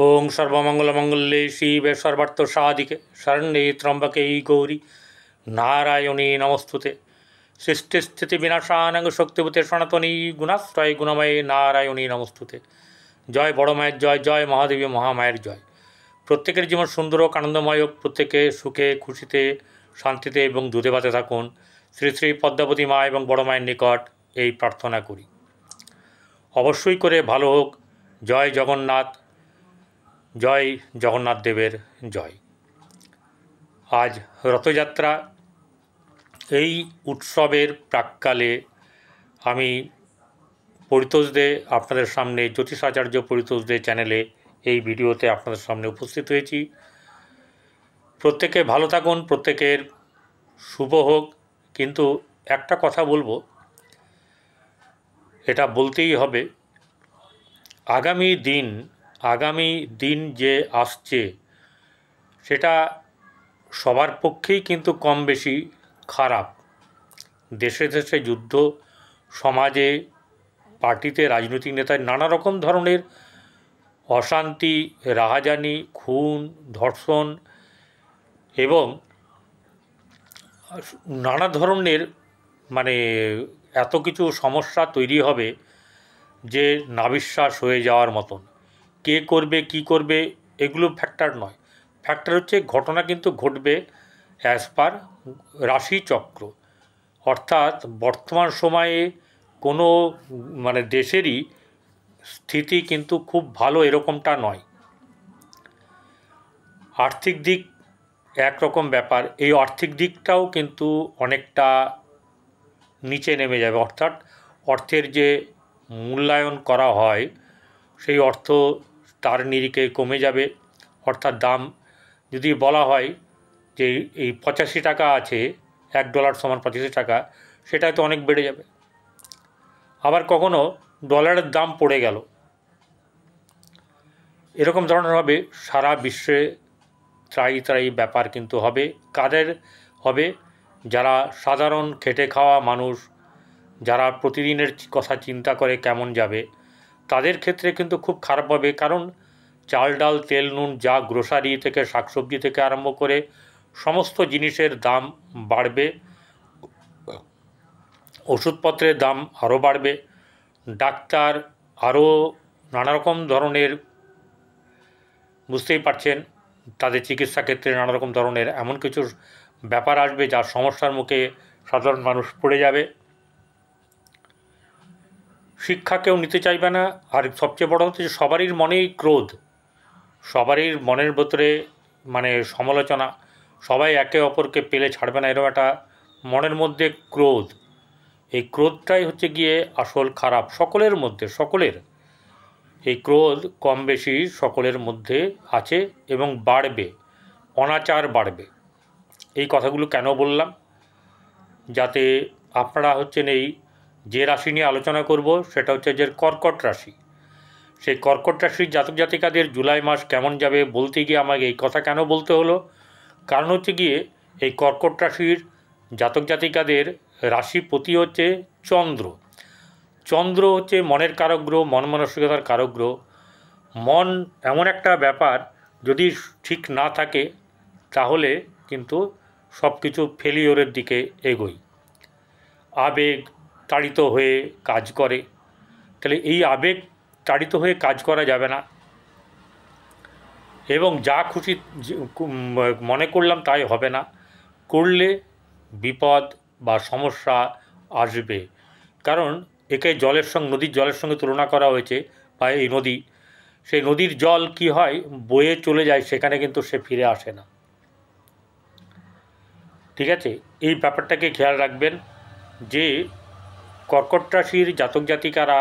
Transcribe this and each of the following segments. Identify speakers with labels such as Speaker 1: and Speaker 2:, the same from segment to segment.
Speaker 1: ओं सर्वमंगलमंगल्ये शिवे सर्वार्थसाधिके शरण्ये त्र्यंबके गौरी नारायणी नमस्तुते। सृष्टिस्थितिविनाशानां शक्तिभूते सनातनी गुणाश्रय गुणमये नारायणी नमस्तुते। जय बड़ मायर जय, जय महादेवी महामायर जय। प्रत्येकेर जीवन सुंदर और आनंदमय, प्रत्येके सुखे खुशिते शांतिते एवं दूधे भाते थाकुन। श्री श्री पद्मावती मा एवं बड़ मायेर निकट এই প্রার্থনা করি, অবশ্যই করে ভালো হোক। জয় জগন্নাথ, জয় জগন্নাথ দেবের জয়। আজ রথযাত্রা, এই উৎসবের প্রাক্কালে আমি পরিতোষ দে আপনাদের সামনে জ্যোতিষাচার্য পরিতোষ দে চ্যানেলে এই ভিডিওতে আপনাদের সামনে উপস্থিত হয়েছি। প্রত্যেকে ভালো থাকুন, প্রত্যেকের শুভ হোক। কিন্তু একটা কথা বলবো, এটা বলতেই হবে, আগামী দিন যে আসছে সেটা সবার পক্ষেই কিন্তু কম বেশি খারাপ। দেশে দেশে যুদ্ধ, সমাজে পার্টিতে রাজনৈতিক নেতায় নানা রকম ধরনের অশান্তি, রাহাজানি, খুন, ধর্ষণ এবং নানা ধরনের এত কিছু সমস্যা তৈরি হবে যে নাবিশ্বাস হয়ে যাওয়ার মতন। কে করবে কি করবে এগুলো ফ্যাক্টর নয়, ফ্যাক্টর হচ্ছে ঘটনা কিন্তু ঘটবে অ্যাজ পার রাশিচক্র। অর্থাৎ বর্তমান সময়ে কোনো দেশেরই স্থিতি কিন্তু খুব ভালো এরকমটা নয়। আর্থিক দিক একরকম ব্যাপার, এই আর্থিক দিকটাও কিন্তু অনেকটা নিচে নেমে যাবে। অর্থাৎ অর্থের যে মূল্যায়ন করা হয় সেই অর্থ তার নিরিখে কমে যাবে। অর্থাৎ দাম যদি বলা হয় যে এই 85 টাকা আছে, $1 সমান 85 টাকা, সেটা তো অনেক বেড়ে যাবে। আবার কখনো ডলারের দাম পড়ে গেল, এরকম ধরনের হবে। সারা বিশ্বে ত্রায়ী ব্যাপার কিন্তু হবে। কাদের হবে? যারা সাধারণ খেটে খাওয়া মানুষ, যারা প্রতিদিনের কথা চিন্তা করে কেমন যাবে, তাদের ক্ষেত্রে কিন্তু খুব খারাপ হবে। কারণ চাল ডাল তেল নুন যা গ্রোসারি থেকে শাকসবজি থেকে আরম্ভ করে সমস্ত জিনিসের দাম বাড়বে, ওষুধপত্রের দাম আরও বাড়বে, ডাক্তার আরও নানা রকম ধরনের, বুঝতেই পারছেন, তাদের চিকিৎসা ক্ষেত্রে নানা রকম ধরনের এমন কিছু ব্যাপার আসবে যার সমস্যার মুখে সাধারণ মানুষ পড়ে যাবে। শিক্ষা কেউ নিতে চাইবে না। আর সবচেয়ে বড় হচ্ছে সবারই মনেই ক্রোধ, সবারই মনের ভেতরে সমালোচনা, সবাই একে অপরকে পেলে ছাড়বে না, এরকম একটা মনের মধ্যে ক্রোধ। এই ক্রোধটাই হচ্ছে গিয়ে আসল খারাপ। সকলের এই ক্রোধ কম বেশি সকলের মধ্যে আছে এবং বাড়বে, অনাচার বাড়বে। এই কথাগুলো কেন বললাম? যাতে আপনারা এই যে রাশি নিয়ে আলোচনা করব সেটা হচ্ছে যে কর্কট রাশি। সেই কর্কট রাশির জাতক জাতিকাদের জুলাই মাস কেমন যাবে বলতে গিয়ে আমাকে এই কথা কেন বলতে হলো? কারণ হচ্ছে গিয়ে এই কর্কট রাশির জাতক জাতিকাদের রাশিপতি হচ্ছে চন্দ্র। চন্দ্র হচ্ছে মনের কারক গ্রহ, মন মানসিকতার কারক গ্রহ। মন এমন একটা ব্যাপার, যদি ঠিক না থাকে তাহলে কিন্তু সব কিছু ফেলিওরের দিকে এগোয়। আবেগ তাড়িত হয়ে কাজ করে, তাহলে এই আবেগ তাড়িত হয়ে কাজ করা যাবে না। এবং যা খুশি মনে করলাম তাই হবে না, করলে বিপদ বা সমস্যা আসবে। কারণ একে নদীর জলের সঙ্গে তুলনা করা হয়েছে, বা এই নদী, সেই নদীর জল কি হয়, বয়ে চলে যায়, সেখানে কিন্তু সে ফিরে আসে না। ঠিক আছে, এই ব্যাপারটাকে খেয়াল রাখবেন যে কর্কট রাশির জাতক জাতিকারা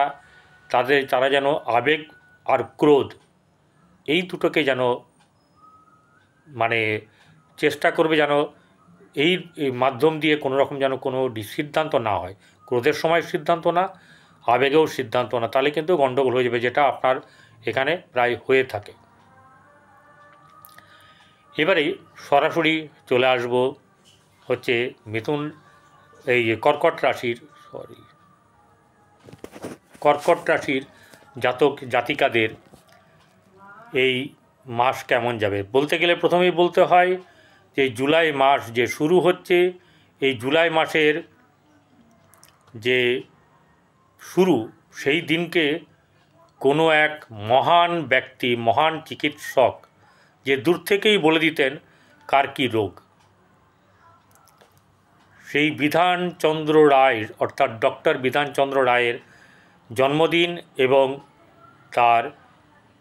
Speaker 1: তারা যেন আবেগ আর ক্রোধ এই দুটোকে যেন চেষ্টা করবে যেন এই মাধ্যম দিয়ে কোনো রকম যেন কোনো সিদ্ধান্ত না হয়। ক্রোধের সময় সিদ্ধান্ত না, আবেগেও সিদ্ধান্ত না, তাহলে কিন্তু গণ্ডগোল হয়ে যাবে, যেটা আপনার এখানে প্রায় হয়ে থাকে। এবারে সরাসরি চলে আসব হচ্ছে কর্কট রাশির জাতক জাতিকাদের এই মাস কেমন যাবে। বলতে গেলে প্রথমেই বলতে হয় যে জুলাই মাস যে শুরু হচ্ছে, এই জুলাই মাসের যে শুরু, সেই দিনকে কোনো এক মহান ব্যক্তি, মহান চিকিৎসক যে দূর থেকেই বলে দিতেন কার কী রোগ, সেই বিধানচন্দ্র রায় অর্থাৎ ডক্টর বিধানচন্দ্র রায়ের জন্মদিন এবং তার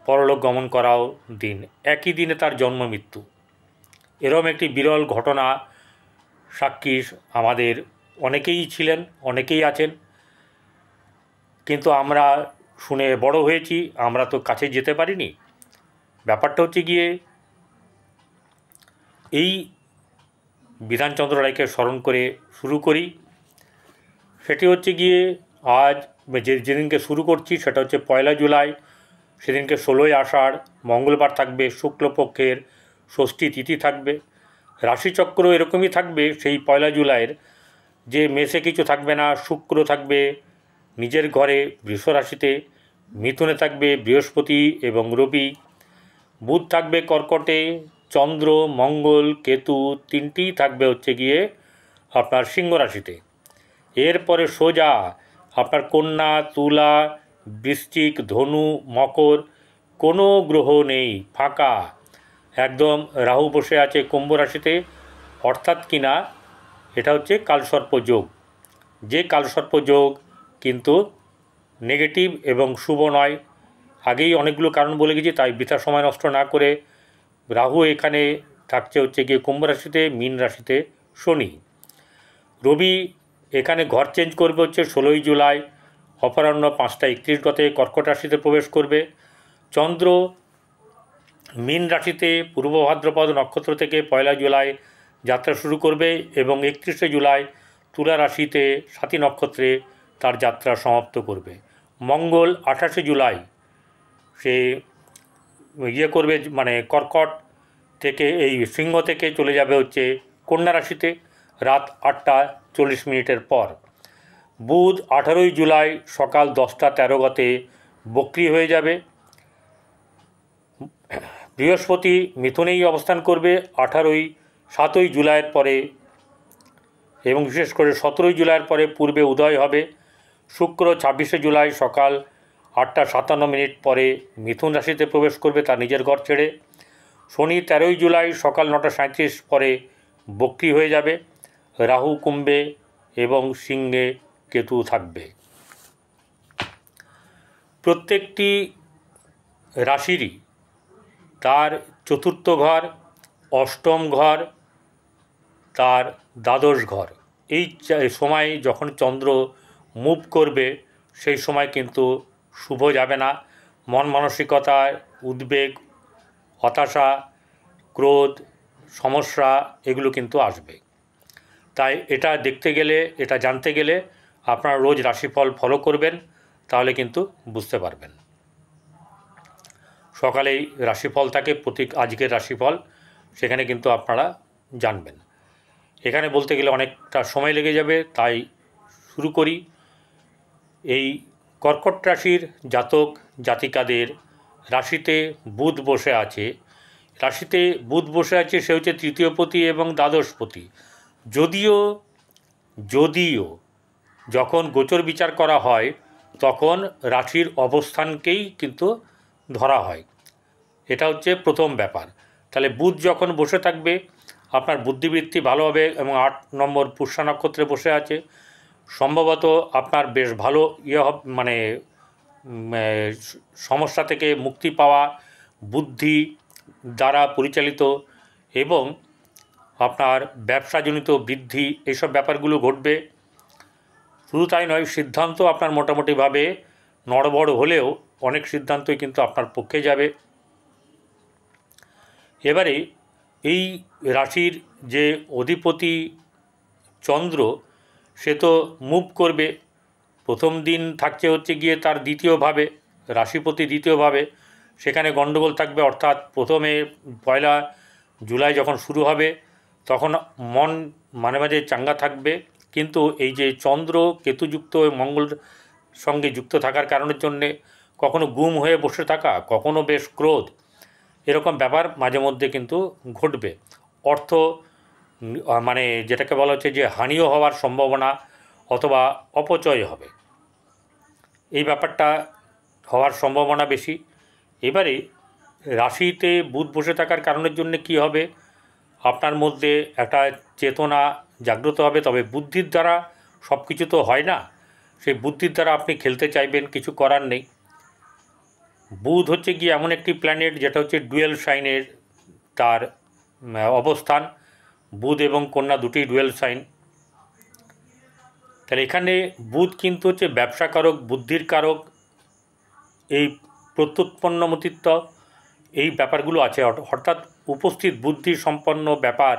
Speaker 1: পরলোক গমন করাও দিন, একই দিনে তার জন্ম মৃত্যু। এরকম একটি বিরল ঘটনা সাক্ষী আমাদের অনেকেই ছিলেন, অনেকেই আছেন, কিন্তু আমরা শুনে বড় হয়েছি, আমরা তো কাছে যেতে পারিনি। ব্যাপারটা হচ্ছে গিয়ে এই বিধানচন্দ্র রায়কে স্মরণ করে শুরু করি। সেটি হচ্ছে গিয়ে আজ যেদিনকে শুরু করছি সেটা হচ্ছে 1 জুলাই। সেদিনকে 16ই আষাঢ়, মঙ্গলবার থাকবে, শুক্লপক্ষের ষষ্ঠী তিথি থাকবে। রাশিচক্র এরকমই থাকবে সেই 1 জুলাইয়ের, যে মেষে কিছু থাকবে না, শুক্র থাকবে নিজের ঘরে বৃষ রাশিতে, মিথুনে থাকবে বৃহস্পতি এবং রবি, বুধ থাকবে কর্কটে, চন্দ্র, মঙ্গল, কেতু তিনটিই থাকবে হচ্ছে গিয়ে আপনার সিংহ রাশিতে। এরপরে সোজা আপনার কন্যা, তুলা, বৃশ্চিক, ধনু, মকর, কোনো গ্রহ নেই, ফাঁকা একদম। রাহু বসে আছে কুম্ভ রাশিতে, অর্থাৎ কিনা এটা হচ্ছে কালসর্প যোগ। যে কালসর্প যোগ কিন্তু নেগেটিভ এবং শুভ নয়। আগেই অনেকগুলো কারণ বলে গেছি, তাই বৃথা সময় নষ্ট না করে রাহু এখানে থাকছে হচ্ছে গিয়ে কুম্ভ রাশিতে, মীন রাশিতে শনি। রবি এখানে ঘর চেঞ্জ করবে হচ্ছে 16ই জুলাই অপরাহ্ন 5টা 31 গতে কর্কট রাশিতে প্রবেশ করবে। চন্দ্র মীন রাশিতে পূর্ব ভাদ্রপদ নক্ষত্র থেকে 1 জুলাই যাত্রা শুরু করবে এবং 31শে জুলাই তুলা রাশিতে সাথী নক্ষত্রে তার যাত্রা সমাপ্ত করবে। মঙ্গল 28শে জুলাই সে করবে, মানে কর্কট থেকে, এই সিংহ থেকে চলে যাবে হচ্ছে কন্যা রাশিতে রাত 8টা 40 পর। বুধ 18ই জুলাই সকাল 10টা 13 গতে বক্রী হয়ে যাবে। বৃহস্পতি মিথুনেই অবস্থান করবে 7ই জুলাইয়ের পরে, এবং বিশেষ করে 17ই জুলাইয়ের পরে পূর্বে উদয় হবে। শুক্র 26শে জুলাই সকাল 8টা 57 পরে মিথুন রাশিতে প্রবেশ করবে তার নিজের ঘর ছেড়ে। শনি 13ই জুলাই সকাল 9টা 37 পরে বক্রী হয়ে যাবে। রাহু কুম্ভে এবং সিংহে কেতু থাকবে। প্রত্যেকটি রাশিরই তার চতুর্থ ঘর, অষ্টম ঘর, তার দ্বাদশ ঘর, এই সময় যখন চন্দ্র মুভ করবে সেই সময় কিন্তু শুভ যাবে না। মন মানসিকতায় উদ্বেগ, হতাশা, ক্রোধ, সমস্যা এগুলো কিন্তু আসবে। তাই এটা দেখতে গেলে, এটা জানতে গেলে আপনারা রোজ রাশিফল ফলো করবেন, তাহলে কিন্তু বুঝতে পারবেন। সকালেই রাশিফল থাকে, আজকের রাশিফল, সেখানে কিন্তু আপনারা জানবেন। এখানে বলতে গেলে অনেকটা সময় লেগে যাবে, তাই শুরু করি। এই কর্কট রাশির জাতক জাতিকাদের রাশিতে বুধ বসে আছে। রাশিতে বুধ বসে আছে, সে হচ্ছে তৃতীয়পতি এবং দ্বাদশপতি। যদিও যখন গোচর বিচার করা হয় তখন রাশির অবস্থানকেই কিন্তু ধরা হয়, এটা হচ্ছে প্রথম ব্যাপার। তাহলে বুধ যখন বসে থাকবে আপনার বুদ্ধিবৃত্তি ভালো হবে, এবং 8 নম্বর পুষ্যা নক্ষত্রে বসে আছে, সম্ভবত আপনার বেশ ভালো মানে সমস্যা থেকে মুক্তি পাওয়া, বুদ্ধি দ্বারা পরিচালিত এবং আপনার ব্যবসাজনিত বৃদ্ধি, এইসব ব্যাপারগুলো ঘটবে। শুধু তাই নয়, সিদ্ধান্ত আপনার মোটামুটিভাবে নড়বড় হলেও অনেক সিদ্ধান্তই কিন্তু আপনার পক্ষে যাবে। এবারে এই রাশির যে অধিপতি চন্দ্র, সে তো মুভ করবে। প্রথম দিন থাকছে হচ্ছে গিয়ে তার দ্বিতীয়ভাবে, রাশিপতি দ্বিতীয়ভাবে, সেখানে গণ্ডগোল থাকবে। অর্থাৎ প্রথমে 1 জুলাই যখন শুরু হবে তখন মন মাঝে চাঙ্গা থাকবে, কিন্তু এই যে চন্দ্র কেতুযুক্ত মঙ্গল সঙ্গে যুক্ত থাকার কারণের জন্যে কখনো গুম হয়ে বসে থাকা, কখনো বেশ ক্রোধ, এরকম ব্যাপার মাঝে মধ্যে কিন্তু ঘটবে। অর্থ মানে যেটাকে বলা হচ্ছে যে হানিও হওয়ার সম্ভাবনা অথবা অপচয় হবে, এই ব্যাপারটা হওয়ার সম্ভাবনা বেশি। এবারে রাশিতে বুধ বসে থাকার কারণের জন্য কি হবে, আপনার মধ্যে একটা চেতনা জাগ্রত হবে, তবে বুদ্ধির দ্বারা সব কিছু তো হয় না, সেই বুদ্ধির দ্বারা আপনি খেলতে চাইবেন, কিছু করার নেই। বুধ হচ্ছে কি এমন একটি প্ল্যানেট যেটা হচ্ছে ডুয়েল সাইনের তার অবস্থান, বুধ এবং কন্যা দুটি ডুয়েল সাইন। তাহলে এখানে বুধ কিন্তু হচ্ছে ব্যবসা কারক, বুদ্ধির কারক, এই প্রত্যুৎপন্নমতিত্ব, এই ব্যাপারগুলো আছে, অর্থাৎ উপস্থিত বুদ্ধি সম্পন্ন ব্যাপার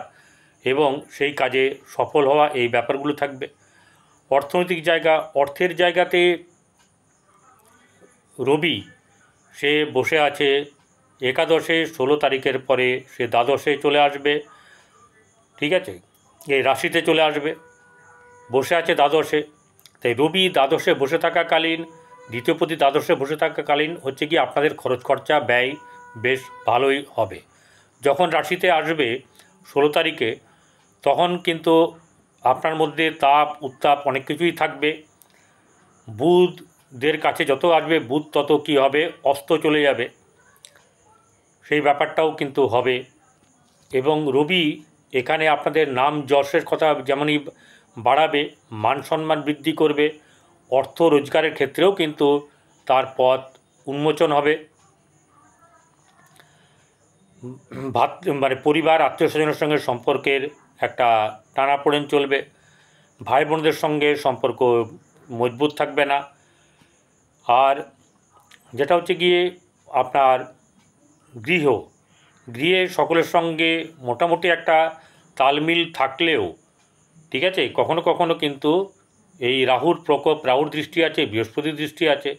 Speaker 1: এবং সেই কাজে সফল হওয়া, এই ব্যাপারগুলো থাকবে। অর্থনৈতিক জায়গা, অর্থের জায়গাতে রবি সে বসে আছে একাদশে, 16 তারিখের পরে সে দ্বাদশে চলে আসবে, ঠিক আছে, এই রাশিতে চলে আসবে, বসে আছে দ্বাদশে। তাই রবি দ্বাদশে বসে থাকাকালীন, দ্বিতীয়পতি দ্বাদশে বসে থাকাকালীন হচ্ছে কি আপনাদের খরচ খরচা ব্যয় বেশ ভালোই হবে। যখন রাশিতে আসবে 16 তারিখে, তখন কিন্তু আপনার মধ্যে তাপ উত্তাপ অনেক কিছুই থাকবে। বুধদের কাছে যত আসবে বুধ তত কি হবে, অস্ত চলে যাবে, সেই ব্যাপারটাও কিন্তু হবে। এবং রবি এখানে আপনাদের নাম যশের কথা যেমনই বাড়াবে, মান সম্মান বৃদ্ধি করবে, অর্থ রোজগারের ক্ষেত্রেও কিন্তু তার পথ উন্মোচন হবে। মানে পরিবার আত্মীয় স্বজনের সঙ্গে সম্পর্কের একটা টানাপোড়েন চলবে, ভাই বোনদের সঙ্গে সম্পর্ক মজবুত থাকবে না। আর যেটা হচ্ছে গিয়ে আপনার গৃহে সকলের সঙ্গে মোটামুটি একটা তালমিল থাকলেও, ঠিক আছে, কখনো কখনো কিন্তু এই রাহুর প্রকোপ, রাহুর দৃষ্টি আছে, বৃহস্পতির দৃষ্টি আছে,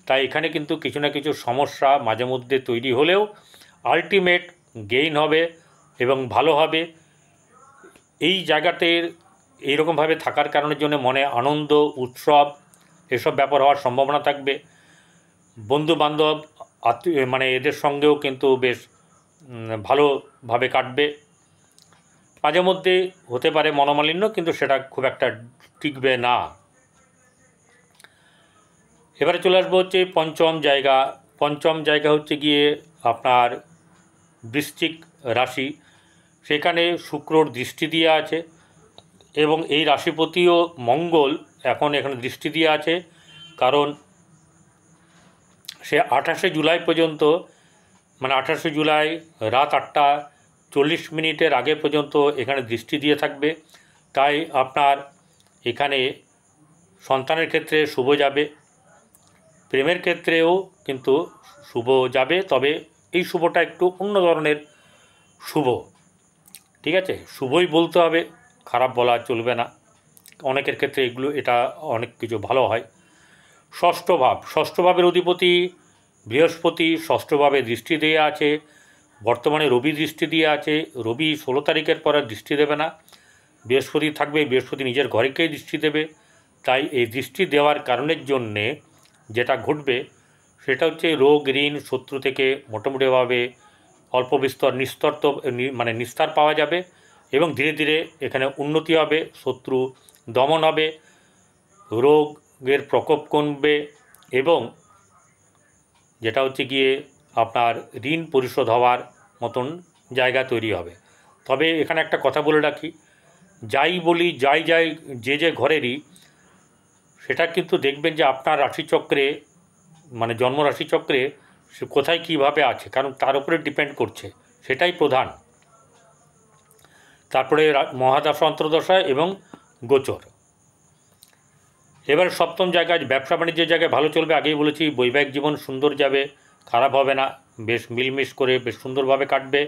Speaker 1: তাই এখানে কিন্তু কিছু না কিছু সমস্যা মাঝে মধ্যে তৈরি হলেও আলটিমেট গেইন হবে এবং ভালো হবে। এই জায়গাতে এইরকমভাবে থাকার কারণের জন্য মনে আনন্দ, উৎসব, এসব ব্যাপার হওয়ার সম্ভাবনা থাকবে। বন্ধু বান্ধব, আত্মীয়, মানে এদের সঙ্গেও কিন্তু বেশ ভালোভাবে কাটবে। মাঝে মধ্যে হতে পারে মনোমালিন্য, কিন্তু সেটা খুব একটা টিকবে না। এবারে চলে আসবো হচ্ছে পঞ্চম জায়গা হচ্ছে গিয়ে আপনার বৃশ্চিক রাশি, সেখানে শুক্রর দৃষ্টি দিয়ে আছে এবং এই রাশিপতিও মঙ্গল এখন এখানে দৃষ্টি দিয়ে আছে, কারণ সে 28শে জুলাই পর্যন্ত, মানে 28শে জুলাই রাত 8:40 আগে পর্যন্ত এখানে দৃষ্টি দিয়ে থাকবে। তাই আপনার এখানে সন্তানের ক্ষেত্রে শুভ যাবে, প্রেমের ক্ষেত্রেও কিন্তু শুভ যাবে, তবে এই শুভটা একটু অন্য ধরনের শুভ, ঠিক আছে, শুভই বলতে হবে, খারাপ বলা চলবে না, অনেকের ক্ষেত্রে এটা অনেক কিছু ভালো হয়। ষষ্ঠ ভাবের অধিপতি বৃহস্পতি ষষ্ঠভাবে দৃষ্টি দিয়ে আছে, বর্তমানে রবি দৃষ্টি দিয়ে আছে। রবি 16 তারিখের পরে দৃষ্টি দেবে না, বৃহস্পতি থাকবে, বৃহস্পতি নিজের ঘরেকেই দৃষ্টি দেবে। তাই এই দৃষ্টি দেওয়ার কারণের জন্যে যেটা ঘটবে সেটা হচ্ছে রোগ, ঋণ, শত্রু থেকে মোটামুটিভাবে অল্প বিস্তর নিস্তার পাওয়া যাবে এবং ধীরে ধীরে এখানে উন্নতি হবে, শত্রু দমন হবে, রোগের প্রকোপ কমবে এবং যেটা হচ্ছে গিয়ে আপনার ঋণ পরিশোধ হওয়ার মতন জায়গা তৈরি হবে। তবে এখানে একটা কথা বলে রাখি, যাই বলি যে ঘরেরই, সেটা কিন্তু দেখবেন যে আপনার রাশিচক্রে, মানে জন্ম রাশিচক্রে সে কোথায় কীভাবে আছে, কারণ তার উপরে ডিপেন্ড করছে, সেটাই প্রধান। তারপরে মহাদশা, অন্তর্দশা এবং গোচর। এবার সপ্তম জায়গায় ব্যবসা বাণিজ্যের জায়গায় ভালো চলবে, আগেই বলেছি, বৈবাহিক জীবন সুন্দর যাবে, খারাপ হবে না, বেশ মিলমিশ করে বেশ সুন্দরভাবে কাটবে।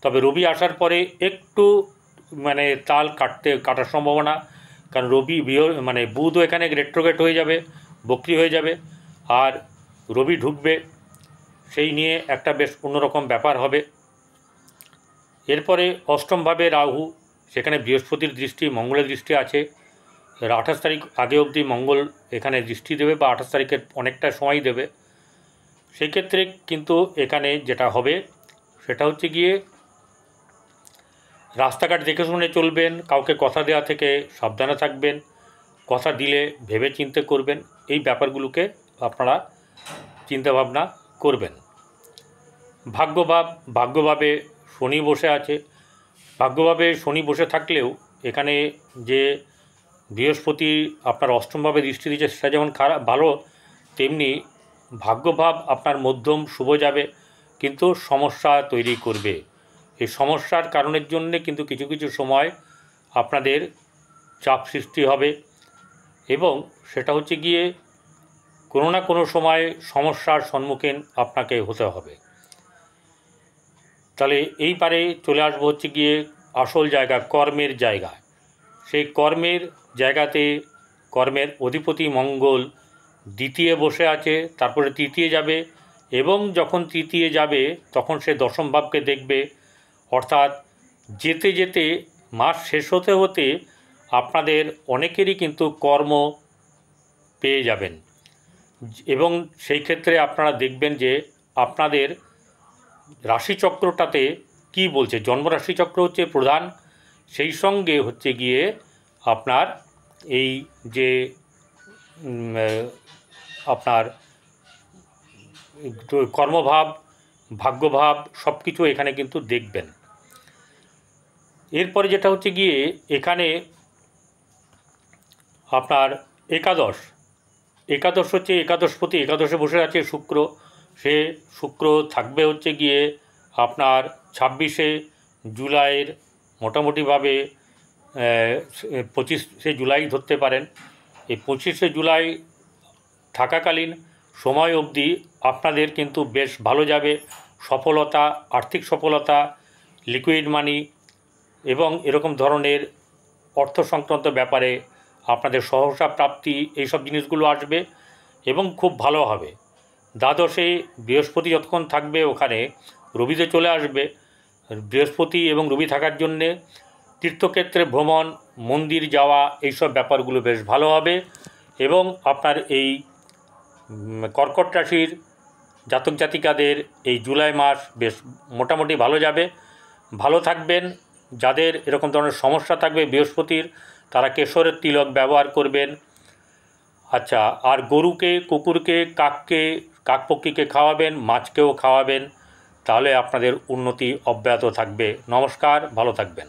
Speaker 1: তবে রবি আসার পরে একটু মানে তাল কাটার সম্ভাবনা, কারণ বুধও এখানে রেট্রোগেট হয়ে যাবে, বক্রি হয়ে যাবে, আর রবি ঢুকবে, সেই নিয়ে একটা বেশ অন্যরকম ব্যাপার হবে। এরপরে অষ্টমভাবে রাহু, সেখানে বৃহস্পতির দৃষ্টি, মঙ্গলের দৃষ্টি আছে, 28 তারিখ আগে অবধি মঙ্গল এখানে দৃষ্টি দেবে, বা 28 তারিখের অনেকটা সময় দেবে। সেই ক্ষেত্রে কিন্তু এখানে যেটা হবে সেটা হচ্ছে গিয়ে রাস্তাঘাট দেখে শুনে চলবেন, কাউকে কথা দেওয়া থেকে সাবধানে থাকবেন, কথা দিলে ভেবে চিন্তে করবেন, এই ব্যাপারগুলোকে আপনারা চিন্তাভাবনা করবেন। ভাগ্যভাবে শনি বসে আছে। ভাগ্যভাবে শনি বসে থাকলেও এখানে যে বৃহস্পতি আপনার অষ্টমভাবে দৃষ্টি দিচ্ছে সেটা যেমন খারাপ ভালো, তেমনি ভাগ্যভাব আপনার মধ্যম শুভ যাবে, কিন্তু সমস্যা তৈরি করবে। এই সমস্যার কারণের জন্যে কিন্তু কিছু কিছু সময় আপনাদের চাপ সৃষ্টি হবে এবং সেটা হচ্ছে গিয়ে কোনো না কোনো সময় সমস্যার সম্মুখীন আপনাকে হতে হবে। তাহলে এইবারে চলে আসবো হচ্ছে গিয়ে আসল জায়গা, কর্মের জায়গা। সেই কর্মের জায়গাতে কর্মের অধিপতি মঙ্গল দ্বিতীয় বসে আছে, তারপরে তৃতীয় যাবে এবং যখন তৃতীয় যাবে তখন সে দশম ভাবকে দেখবে। অর্থাৎ যেতে যেতে মাস শেষ হতে হতে আপনাদের অনেকেরই কিন্তু কর্ম পেয়ে যাবেন এবং সেই ক্ষেত্রে আপনারা দেখবেন যে আপনাদের রাশিচক্রটাতে কি বলছে, জন্মরাশিচক্র হচ্ছে প্রধান, সেই সঙ্গে হচ্ছে গিয়ে আপনার এই যে আপনার কর্মভাব, ভাগ্যভাব সব কিছু এখানে কিন্তু দেখবেন। এরপরে যেটা হচ্ছে গিয়ে এখানে আপনার একাদশ হচ্ছে একাদশপতি, একাদশে বসে আছে শুক্র। সে শুক্র থাকবে হচ্ছে গিয়ে আপনার 26শে জুলাইয়ের মোটামুটিভাবে 25শে জুলাই ধরতে পারেন। এই 25শে জুলাই থাকাকালীন সময় অবধি আপনাদের কিন্তু বেশ ভালো যাবে। সফলতা, আর্থিক সফলতা, লিকুইড মানি এবং এরকম ধরনের অর্থ সংক্রান্ত ব্যাপারে আপনাদের সহসা প্রাপ্তি, এইসব জিনিসগুলো আসবে এবং খুব ভালো হবে। দ্বাদশে বৃহস্পতি যতক্ষণ থাকবে ওখানে রবিতে চলে আসবে। বৃহস্পতি এবং রবি থাকার জন্যে তীর্থক্ষেত্রে ভ্রমণ, মন্দির যাওয়া, এইসব ব্যাপারগুলো বেশ ভালো হবে এবং আপনার এই কর্কট রাশির জাতক জাতিকাদের এই জুলাই মাস বেশ মোটামুটি ভালো যাবে। ভালো থাকবেন। যাদের এরকম ধরনের সমস্যা থাকবে বৃহস্পতির, তারা কেশরের তিলক ব্যবহার করবেন। আচ্ছা, আর গরুকে, কুকুরকে, কাকপক্ষীকে খাওয়াবেন, মাছকেও খাওয়াবেন, তাহলে আপনাদের উন্নতি অব্যাহত থাকবে। নমস্কার, ভালো থাকবেন।